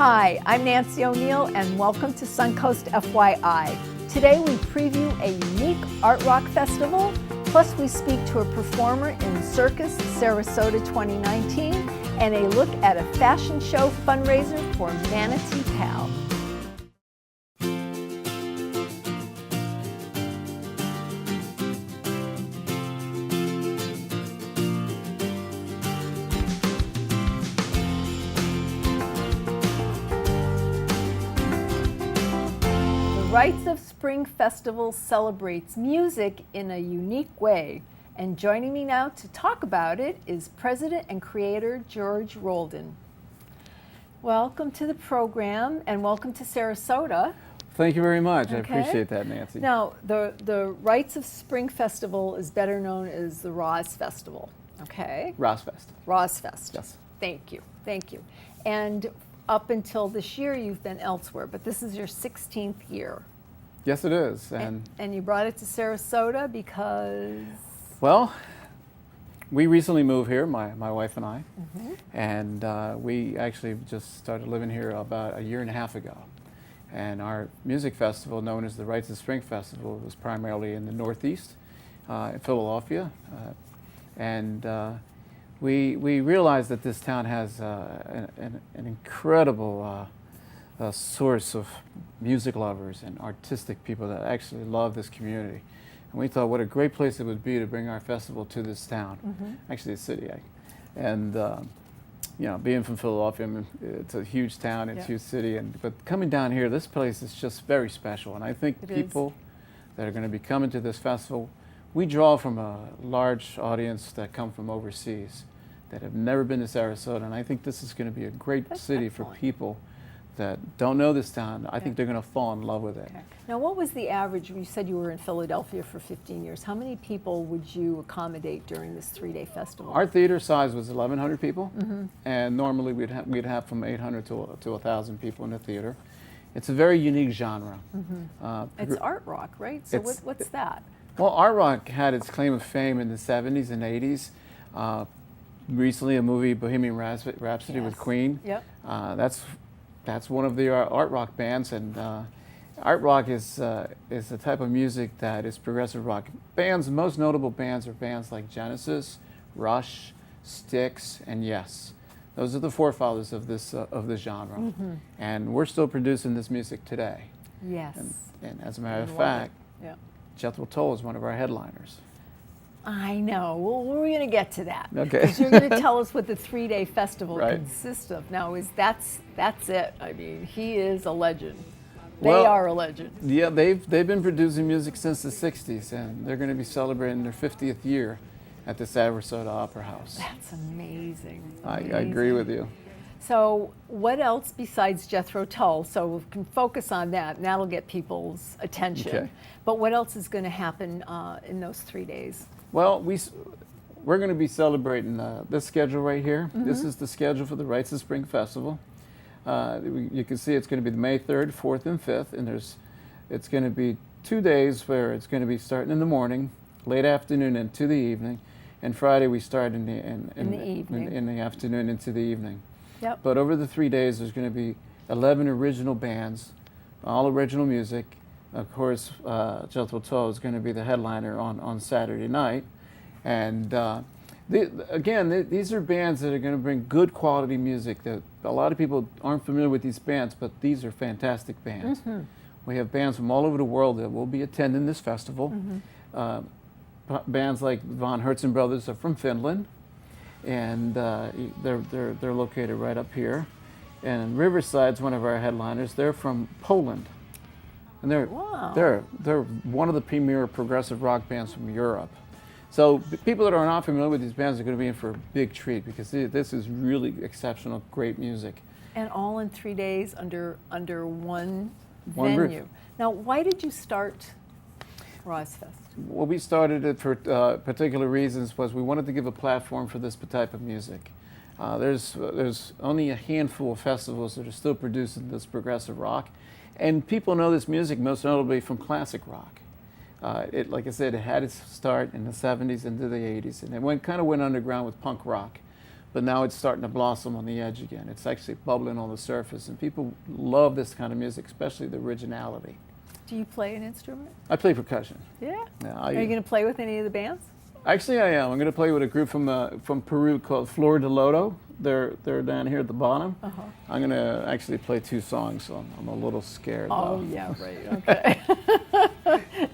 Hi, I'm Nancy O'Neill and welcome to Suncoast FYI. Today we preview a unique art rock festival, plus we speak to a performer in Circus Sarasota 2019 and a look at a fashion show fundraiser for Manatee Pal. Rites of Spring Festival celebrates music in a unique way, and joining me now to talk about it is President and Creator George Roldan. Welcome to the program and welcome to Sarasota. Thank you very much. Okay. I appreciate that, Nancy. Now, the Rites of Spring Festival is better known as the Roz Festival, okay? Rozfest. Rozfest. Yes. Thank you, thank you. And up until this year, you've been elsewhere, but this is your 16th year. Yes, it is. And you brought it to Sarasota because? Well, we recently moved here, my wife and I, and we actually just started living here about a year and a half ago. And our music festival, known as the Rites of Spring Festival, was primarily in the Northeast, in Philadelphia. We realized that this town has an incredible source of music lovers and artistic people that actually love this community. And we thought what a great place it would be to bring our festival to this town, actually a city. And you know, being from Philadelphia, I mean, it's a huge town, it's a huge city, but coming down here, this place is just very special. And I think people that are going to be coming to this festival, we draw from a large audience that come from overseas that have never been to Sarasota, and I think this is going to be a great city for people that don't know this town. I think they're going to fall in love with it. Okay. Now, what was the average? You said you were in Philadelphia for 15 years. How many people would you accommodate during this three-day festival? Our theater size was 1,100 people, and normally we'd have from 800 to 1,000 people in the theater. It's a very unique genre. It's art rock, right? So what's that? Well, art rock had its claim of fame in the 70s and 80s. Recently, a movie, Bohemian Rhapsody with Queen. Yep. That's one of the art rock bands, and art rock is a type of music that is progressive rock. Most notable bands are bands like Genesis, Rush, Styx, and Yes. Those are the forefathers of this genre, and we're still producing this music today. Yes. And as a matter of fact, Jethro Tull is one of our headliners. I know. Well, we're going to get to that. Okay. Because you're going to tell us what the three-day festival consists of. Now, that's it. I mean, he is a legend. They are a legend. Yeah, they've been producing music since the 60s, and they're going to be celebrating their 50th year at the Sarasota Opera House. That's amazing. I agree with you. So what else besides Jethro Tull? So we can focus on that, and that'll get people's attention. Okay. But what else is going to happen in those 3 days? Well, we're going to be celebrating this schedule right here. This is the schedule for the Rites of Spring Festival. You can see it's going to be May 3rd, 4th, and 5th, and it's going to be 2 days where it's going to be starting in the morning, late afternoon into the evening, and Friday we start in the afternoon into the evening. Yep. But over the 3 days, there's going to be 11 original bands, all original music. Of course, Jethro Tull is going to be the headliner on Saturday night. And these are bands that are going to bring good quality music. That a lot of people aren't familiar with these bands, but these are fantastic bands. We have bands from all over the world that will be attending this festival. Bands like Von Herzen Brothers are from Finland, and they're located right up here. And Riverside's one of our headliners. They're from Poland. And they're one of the premier progressive rock bands from Europe. So people that are not familiar with these bands are going to be in for a big treat because this is really exceptional, great music. And all in 3 days under one venue. Roof. Now, why did you start Rozfest? Well, we started it for particular reasons. Was we wanted to give a platform for this type of music. There's only a handful of festivals that are still producing this progressive rock. And people know this music most notably from classic rock. Like I said, it had its start in the 70s into the 80s, and it kind of went underground with punk rock. but now it's starting to blossom on the edge again. It's actually bubbling on the surface, and people love this kind of music, especially the originality. Do you play an instrument? I play percussion. Yeah. Yeah, Are you going to play with any of the bands? Actually, I am. I'm going to play with a group from Peru called Flor de Lodo. They're down here at the bottom. Uh-huh. I'm going to actually play 2 songs, so I'm a little scared. Oh, though. yeah, right. Okay. It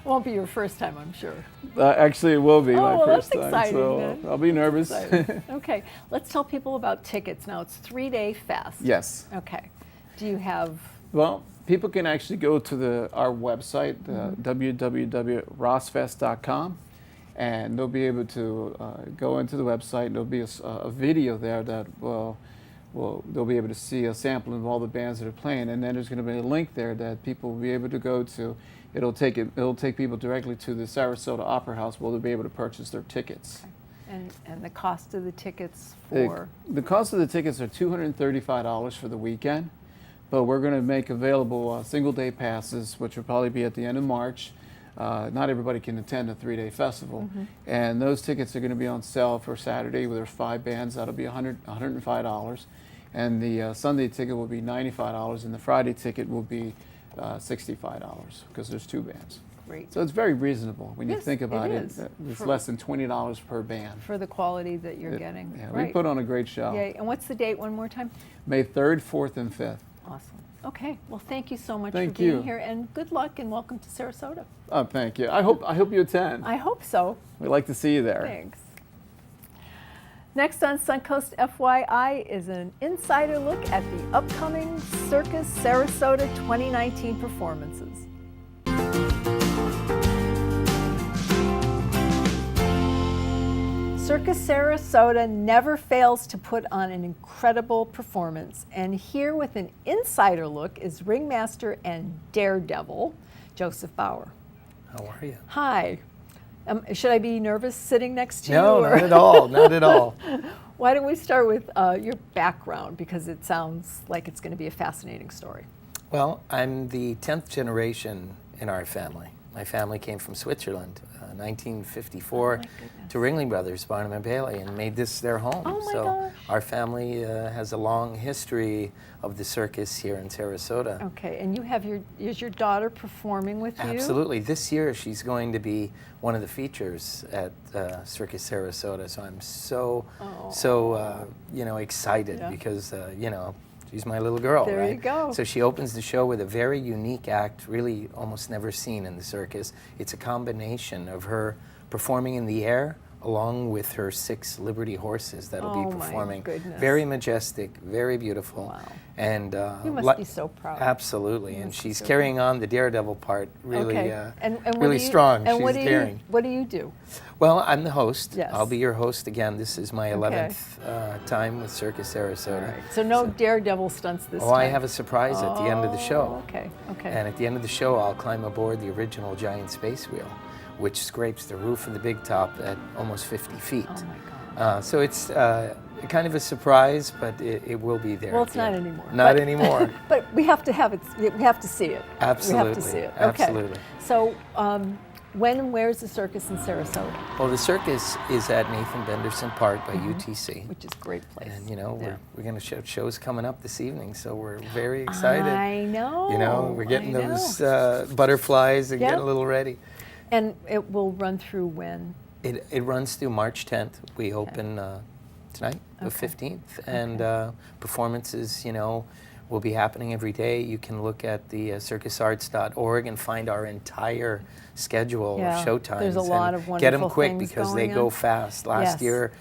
won't be your first time, I'm sure. Actually, it will be my well, first that's time, exciting, so then. I'll be nervous. Okay, let's tell people about tickets. Now, it's 3-day fest. Yes. Okay. Do you have... Well, people can actually go to our website, www.rossfest.com, and they'll be able to go into the website, and there'll be a video there that they'll be able to see a sample of all the bands that are playing, and then there's going to be a link there that people will be able to go to. It'll take people directly to the Sarasota Opera House where they'll be able to purchase their tickets. And the cost of the tickets for... The cost of the tickets are $235 for the weekend, but we're going to make available single-day passes, which will probably be at the end of March. Not everybody can attend a 3-day festival, and those tickets are going to be on sale for Saturday. Where there's 5 bands, that'll be $105, and the Sunday ticket will be $95, and the Friday ticket will be $65 because there's 2 bands. Great. So it's very reasonable when you Yes, think about it. is. It's less than $20 per band. For the quality that you're getting. Yeah, Right. we put on a great show. Yay. And what's the date one more time? May 3rd, 4th, and 5th. Awesome. Okay. Well, thank you so much Thank for being you. here, and good luck and welcome to Sarasota. Oh, thank you. I hope you attend. I hope so. We'd like to see you there. Thanks. Next on Suncoast FYI is an insider look at the upcoming Circus Sarasota 2019 performances. Circus Sarasota never fails to put on an incredible performance, and here with an insider look is ringmaster and daredevil, Joseph Bauer. How are you? Hi. Should I be nervous sitting next to you? No, not at all, not at all. Why don't we start with your background, because it sounds like it's going to be a fascinating story. Well, I'm the 10th generation in our family. My family came from Switzerland, 1954, to Ringling Brothers, Barnum and Bailey, and made this their home. Oh my so gosh. our family has a long history of the circus here in Sarasota. Okay, and you have is your daughter performing with you? Absolutely. This year she's going to be one of the features at Circus Sarasota. So I'm so excited because she's my little girl, There right? you go. So she opens the show with a very unique act, really almost never seen in the circus. It's a combination of her performing in the air along with her 6 Liberty horses that'll be performing. My goodness. Very majestic, very beautiful. Wow. And You must be so proud. Absolutely, and she's carrying on the daredevil part really, Okay. And what really do you, strong. And She's what do daring. what do you do? Well, I'm the host. Yes. I'll be your host again. This is my Okay. 11th time with Circus Sarasota. All right. So no daredevil stunts this time. Oh, I have a surprise at the end of the show. Okay, okay. And at the end of the show, I'll climb aboard the original giant space wheel, which scrapes the roof of the big top at almost 50 feet. Oh my God. So it's kind of a surprise, but it will be there. Well, it's not anymore. Not anymore. But we have to have it. We have to see it. Absolutely. We have to see it. Okay. Absolutely. So, when and where's the circus in Sarasota? Well, the circus is at Nathan Benderson Park by UTC. Which is a great place. And Yeah. we're going to show shows coming up this evening, so we're very excited. I know. We're getting I those know. butterflies and Yeah. getting a little ready. And it will run through when? It runs through March 10th. We open tonight, the Okay. 15th, and performances, will be happening every day. You can look at the circusarts.org and find our entire schedule Yeah, of showtimes. there's a lot and of get them wonderful quick things because they going go on. fast. Last Yes. year,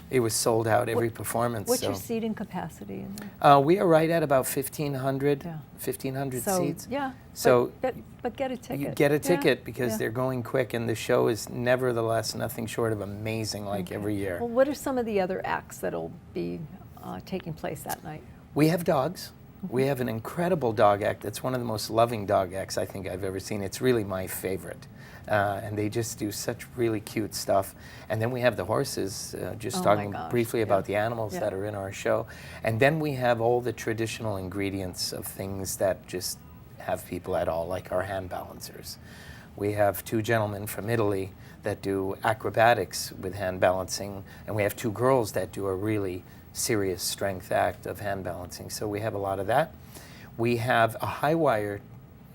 it was sold out every performance. What's so. your seating capacity in there? We are right at about 1,500, Yeah. 1,500 So, seats. yeah. So but get a ticket. you get a Yeah, ticket because yeah. they're going quick, and the show is nevertheless nothing short of amazing, like Okay. every year. Well, what are some of the other acts that'll be taking place that night? We have dogs. Mm-hmm. We have an incredible dog act. It's one of the most loving dog acts I think I've ever seen. It's really my favorite. And they just do such really cute stuff. And then we have the horses, just Oh my talking gosh, briefly yeah. about the animals Yeah. that are in our show. And then we have all the traditional ingredients of things that just have people at all, like our hand balancers. We have 2 gentlemen from Italy that do acrobatics with hand balancing, and we have 2 girls that do a really serious strength act of hand balancing. So we have a lot of that. We have a high wire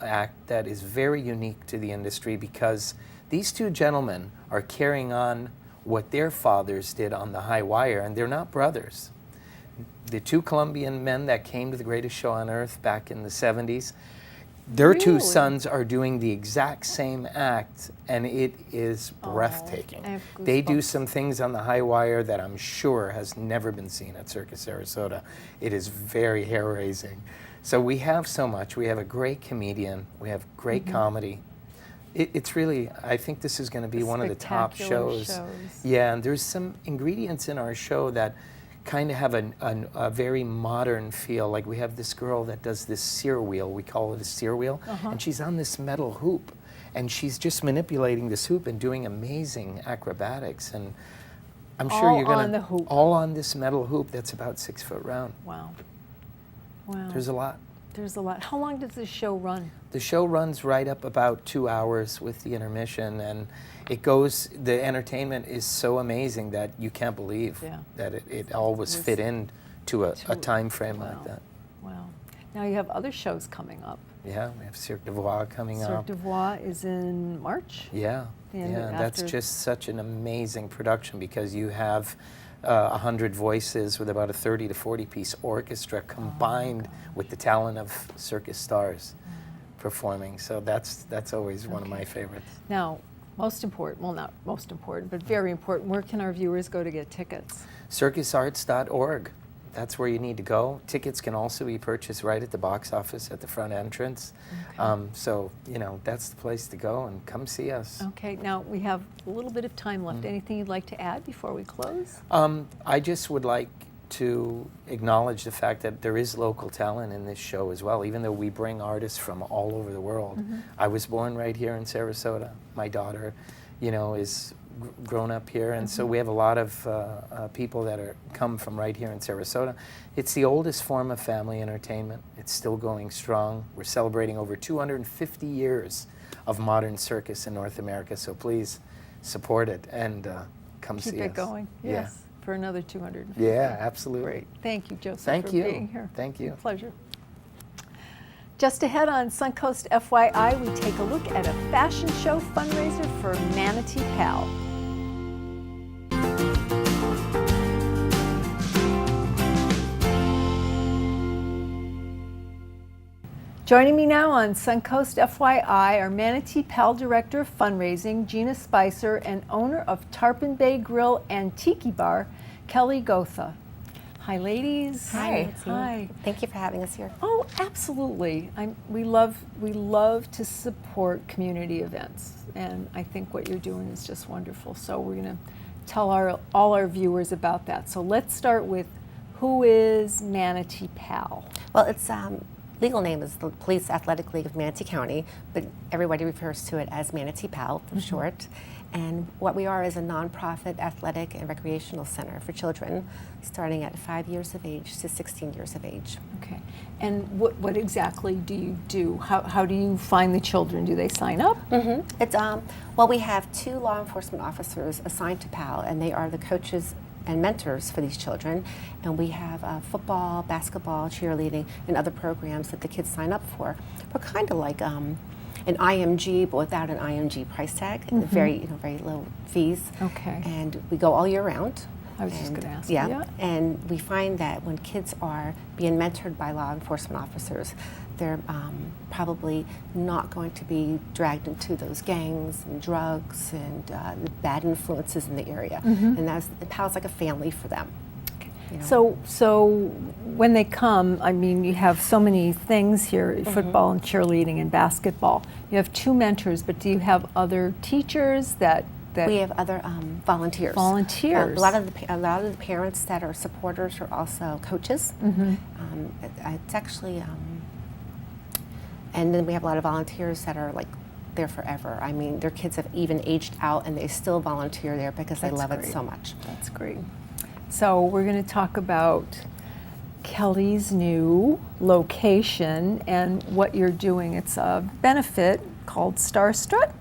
act that is very unique to the industry because these 2 gentlemen are carrying on what their fathers did on the high wire, and they're not brothers. The 2 Colombian men that came to the greatest show on earth back in the 70s, their 2 sons are doing the exact same act, and it is breathtaking. They do some things on the high wire that I'm sure has never been seen at Circus Sarasota. It is very hair-raising. So we have so much. We have a great comedian. We have great comedy. It's really, I think this is going to be one of the top shows. Yeah, and there's some ingredients in our show that kind of have a very modern feel. Like we have this girl that does this sear wheel. We call it a sear wheel. And she's on this metal hoop. And she's just manipulating this hoop and doing amazing acrobatics. And I'm sure you're going to... All on this metal hoop that's about 6 foot round. Wow. Wow. There's a lot. There's a lot. How long does this show run? The show runs right up about 2 hours with the intermission, and it goes, the entertainment is so amazing that you can't believe that it always fit in to a time frame like that. Wow. Now you have other shows coming up. Yeah, we have Cirque du Voir coming up. Cirque du Voir is in March? Yeah, that's just such an amazing production because you have 100 voices with about a 30 to 40 piece orchestra combined with the talent of circus stars performing. So that's always one of my favorites. Now, most important, well, not most important, but very important, where can our viewers go to get tickets? Circusarts.org. That's where you need to go. Tickets can also be purchased right at the box office at the front entrance. So, you know, that's the place to go, and come see us. Okay, now we have a little bit of time left. Anything you'd like to add before we close? I just would like to acknowledge the fact that there is local talent in this show as well, even though we bring artists from all over the world. I was born right here in Sarasota. My daughter, you know, is grown up here, and so we have a lot of people that come from right here in Sarasota. It's the oldest form of family entertainment. It's still going strong. We're celebrating over 250 years of modern circus in North America, so please support it and come see us. Keep it going, yes, for another 250. Yeah, absolutely. Great. Thank you, Joseph, for being here. Thank you. Pleasure. Just ahead on Suncoast FYI, we take a look at a fashion show fundraiser for Manatee Pal. Joining me now on Suncoast FYI are Manatee Pal Director of Fundraising, Gina Spicer, and owner of Tarpon Bay Grill and Tiki Bar, Kelly Gotha. Hi, ladies. Hi. Hi. Thank you for having us here. Oh, absolutely. We love to support community events, and I think what you're doing is just wonderful. So we're going to tell all our viewers about that. So let's start with, who is Manatee Pal? Well, its legal name is the Police Athletic League of Manatee County, but everybody refers to it as Manatee Pal for short. And what we are is a nonprofit athletic and recreational center for children, starting at 5 years of age to 16 years of age. Okay. And what exactly do you do? How do you find the children? Do they sign up? It's well, we have 2 law enforcement officers assigned to PAL, and they are the coaches and mentors for these children. And we have football, basketball, cheerleading, and other programs that the kids sign up for. We're kind of like an IMG, but without an IMG price tag, very low fees. Okay. And we go all year round. I was just going to ask. Yeah, and we find that when kids are being mentored by law enforcement officers, they're probably not going to be dragged into those gangs and drugs and the bad influences in the area. And PAL's like a family for them. You know? So when they come, I mean, you have so many things here, football and cheerleading and basketball. You have 2 mentors, but do you have other teachers that we have other volunteers. Volunteers. A lot of the parents that are supporters are also coaches. It's actually, and then we have a lot of volunteers that are like there forever. I mean, their kids have even aged out and they still volunteer there because they love it so much. That's great. So we're going to talk about Kelly's new location and what you're doing. It's a benefit called Star Strut.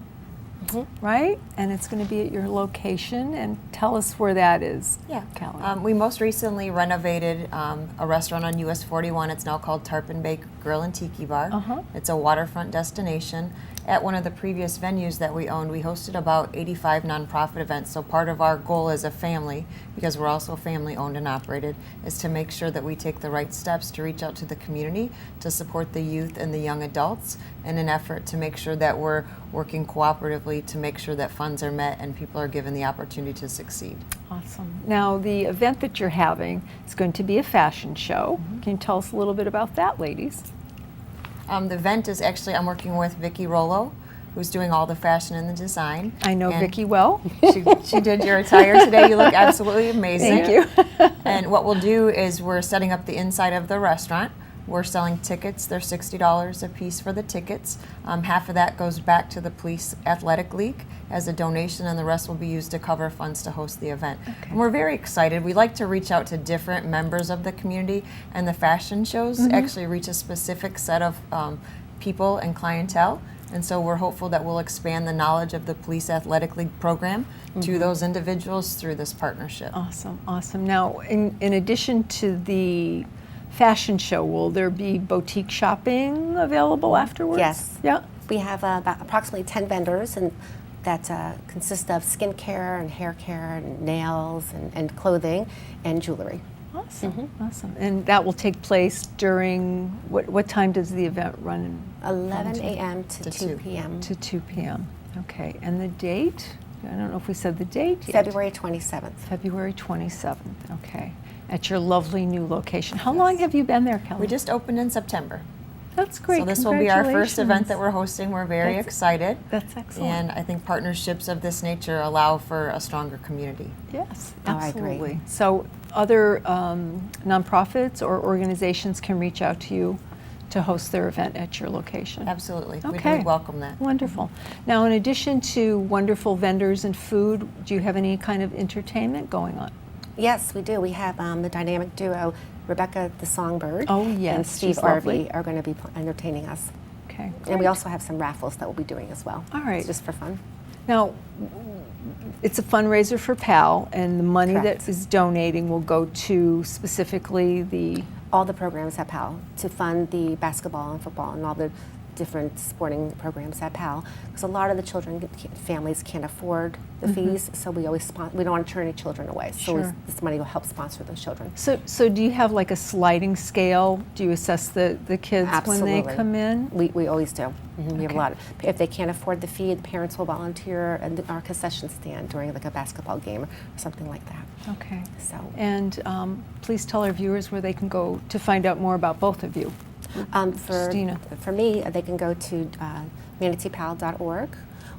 right? And it's going to be at your location. And tell us where that is, Yeah. Kelly. We most recently renovated a restaurant on US 41. It's now called Tarpon Bay Grill and Tiki Bar. It's a waterfront destination. At one of the previous venues that we owned, we hosted about 85 nonprofit events. So part of our goal as a family, because we're also family owned and operated, is to make sure that we take the right steps to reach out to the community, to support the youth and the young adults, in an effort to make sure that we're working cooperatively to make sure that funds are met and people are given the opportunity to succeed. Awesome. Now, the event that you're having is going to be a fashion show. Can you tell us a little bit about that, ladies? The event is actually, I'm working with Vicki Rollo, who's doing all the fashion and the design. I know And Vicki well. She did your attire today. You look absolutely amazing. Thank you. And what we'll do is we're setting up the inside of the restaurant. We're selling tickets. They're $60 a piece for the tickets. Half of that goes back to the Police Athletic League as a donation, and the rest will be used to cover funds to host the event. Okay. And we're very excited. We like to reach out to different members of the community, and the fashion shows actually reach a specific set of people and clientele. And so we're hopeful that we'll expand the knowledge of the Police Athletic League program to those individuals through this partnership. Awesome, awesome. Now, in addition to the fashion show, will there be boutique shopping available afterwards? Yes. Yeah. We have about approximately 10 vendors, and that consist of skincare and hair care and nails and clothing and jewelry. Awesome, awesome. And that will take place during, what time does the event run? 11 a.m. to 2 p.m. To 2 p.m. Okay, and the date? I don't know if we said the date yet. February 27th. February 27th, okay. At your lovely new location. How long have you been there, Kelly? We just opened in September. That's great. So this will be our first event that Congratulations. we're hosting. We're very excited. That's excellent. And I think partnerships of this nature allow for a stronger community. Yes, Oh, I agree. absolutely. So other nonprofits or organizations can reach out to you to host their event at your location. Absolutely. Okay. We welcome that. Wonderful. Now, in addition to wonderful vendors and food, do you have any kind of entertainment going on? Yes, we do. We have the dynamic duo Rebecca the Songbird Oh, yes, and Steve she's lovely. Arvey are going to be entertaining us. Okay. And great. we also have some raffles that we'll be doing as well. All right. Just for fun. Now, it's a fundraiser for PAL, and the money Correct. that is donating will go to specifically the. All the programs at PAL to fund the basketball and football and all the different sporting programs at PAL, because a lot of the families can't afford the fees, so we always we don't want to turn any children away. So Sure. this money will help sponsor those children. So do you have like a sliding scale? Do you assess the kids when they Absolutely. come in? We always do. We have Okay. a lot. If they can't afford the fee, the parents will volunteer at our concession stand during like a basketball game or something like that. Okay. So And please tell our viewers where they can go to find out more about both of you. Christina. for me, they can go to manateepal.org,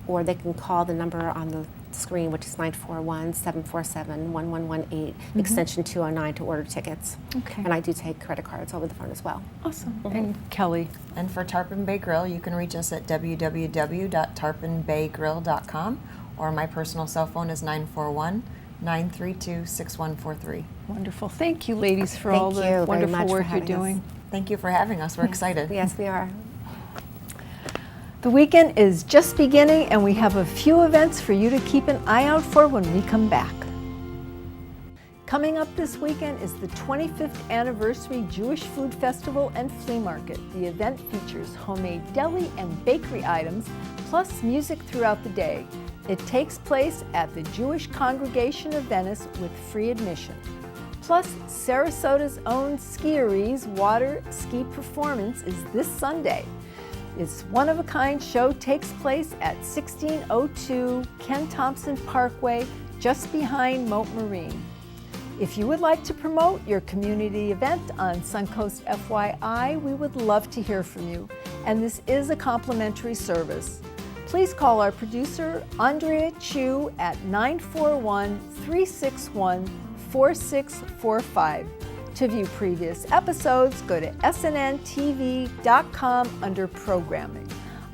or they can call the number on the screen, which is 941-747-1118, extension 209 to order tickets. Okay. And I do take credit cards over the phone as well. Awesome. And Kelly. And for Tarpon Bay Grill, you can reach us at www.tarponbaygrill.com, or my personal cell phone is 941-932-6143. Wonderful. Thank you, ladies, for Thank all you the very wonderful much for work you're having us. doing. Thank you for having us. We're excited. Yes, we are. The weekend is just beginning, and we have a few events for you to keep an eye out for when we come back. Coming up this weekend is the 25th Anniversary Jewish Food Festival and Flea Market. The event features homemade deli and bakery items, plus music throughout the day. It takes place at the Jewish Congregation of Venice with free admission. Plus, Sarasota's own Skiery's water ski performance is this Sunday. Its one-of-a-kind show takes place at 1602 Ken Thompson Parkway, just behind Moat Marine. If you would like to promote your community event on Suncoast FYI, we would love to hear from you. And this is a complimentary service. Please call our producer, Andrea Chu, at 941-361-4645. To view previous episodes, go to snntv.com under Programming.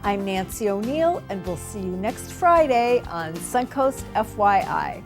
I'm Nancy O'Neill, and we'll see you next Friday on Suncoast FYI.